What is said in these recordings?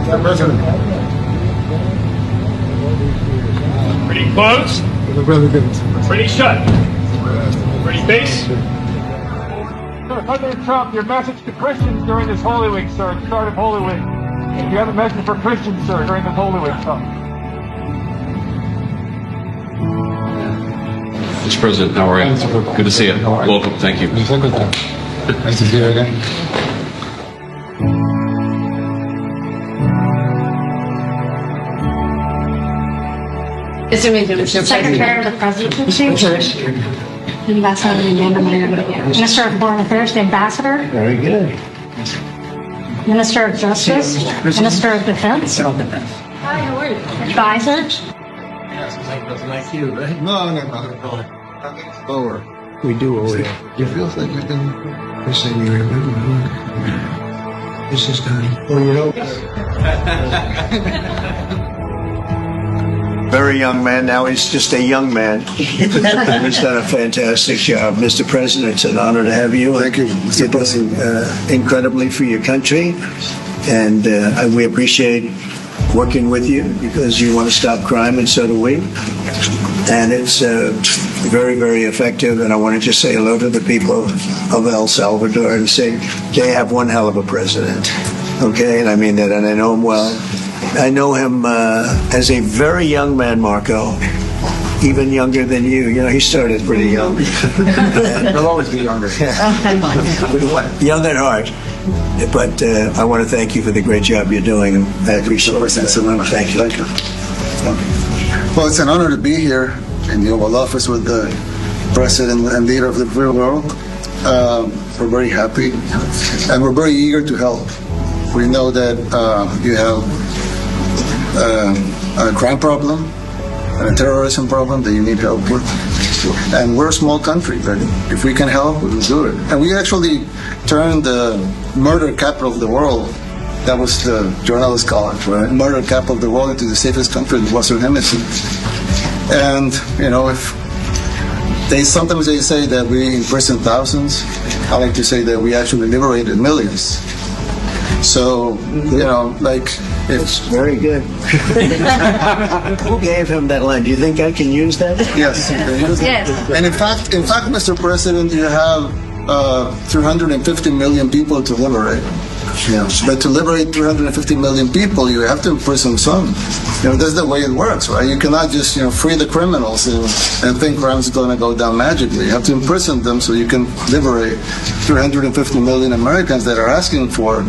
Mr. President. Pretty close. Mr. President. Pretty shut. Pretty face. President Trump, your message to Christians during this Holy Week, sir, at the start of Holy Week. Do you have a message for Christians, sir, during this Holy Week, sir? Mr. President, how are you? Good to see you. Welcome. Thank you. Nice to see you again. Secretary of the Presidency, Ambassador Minister of Foreign Affairs, the Ambassador, Very good. Minister of Justice, Minister of Defense, Advisor. Like you, right? No. Lower. We do over there. It feels like we've been missing you. This is done. Well, you know, very young man. Now he's just a young man. And he's done a fantastic job. Mr. President, it's an honor to have you. Thank you, Mr. President. Incredibly for your country. And we appreciate working with you because you want to stop crime, and so do we. And it's very, very effective. And I want to just say hello to the people of El Salvador and say they have one hell of a president. Okay? And I mean that, and I know him well. I know him as a very young man, Marco, even younger than you. You know, he started pretty young. He'll always be younger. Young at heart. But I want to thank you for the great job you're doing. I appreciate it. Thank you. Well, it's an honor to be here in the Oval Office with the President and leader of the free world. We're very happy, and we're very eager to help. We know that you have a crime problem and a terrorism problem that you need help with. And we're a small country, but if we can help, we will do it. And we actually turned the murder capital of the world, that was the journalists call it, right? Murder capital of the world, into the safest country in the Western Hemisphere. And, you know, sometimes they say that we imprison thousands. I like to say that we actually liberated millions. So, you know, like, It's very good. Who gave him that line? Do you think I can use that? yes. Yes. And in fact, Mr. President, you have 350 million people to liberate. Yeah. But to liberate 350 million people, you have to imprison some. You know, that's the way it works, right? You cannot just, free the criminals and think crime is going to go down magically. You have to imprison them so you can liberate 350 million Americans that are asking for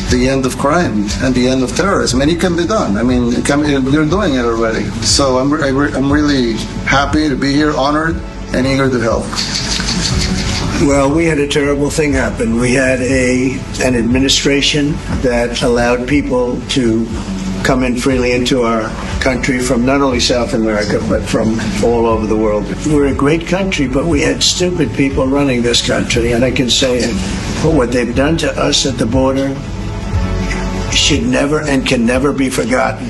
the end of crime and the end of terrorism. And it can be done. I mean, you're doing it already. So I'm really happy to be here, honored, and eager to help. Well, we had a terrible thing happen. We had an administration that allowed people to come in freely into our country from not only South America, but from all over the world. We're a great country, but we had stupid people running this country, and I can say it. But what they've done to us at the border should never and can never be forgotten.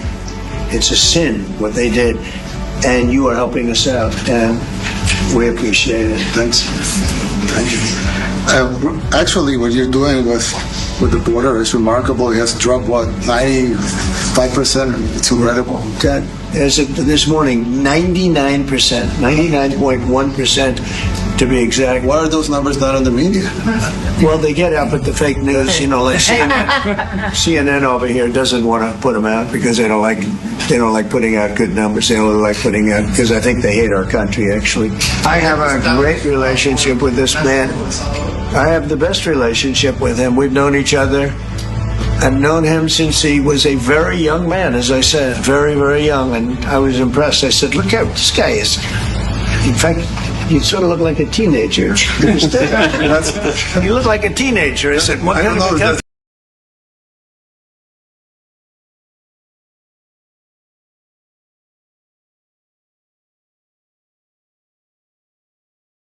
It's a sin, what they did, and you are helping us out, and we appreciate it. Thanks. Thank you. Actually, what you're doing with the border is remarkable. It has dropped, 95%? It's incredible. As of this morning, 99%, 99.1% to be exact. Why are those numbers not in the media? Well, they get out, but the fake news, like CNN over here doesn't want to put them out because they don't like putting out good numbers. They only like putting out because I think they hate our country. Actually, I have a great relationship with this man. I have the best relationship with him. We've known each other. I've known him since he was a very young man, as I said, very, very young, and I was impressed. I said, "Look how this guy is." In fact, you sort of look like a teenager. You look like a teenager. I said, "What kind of a country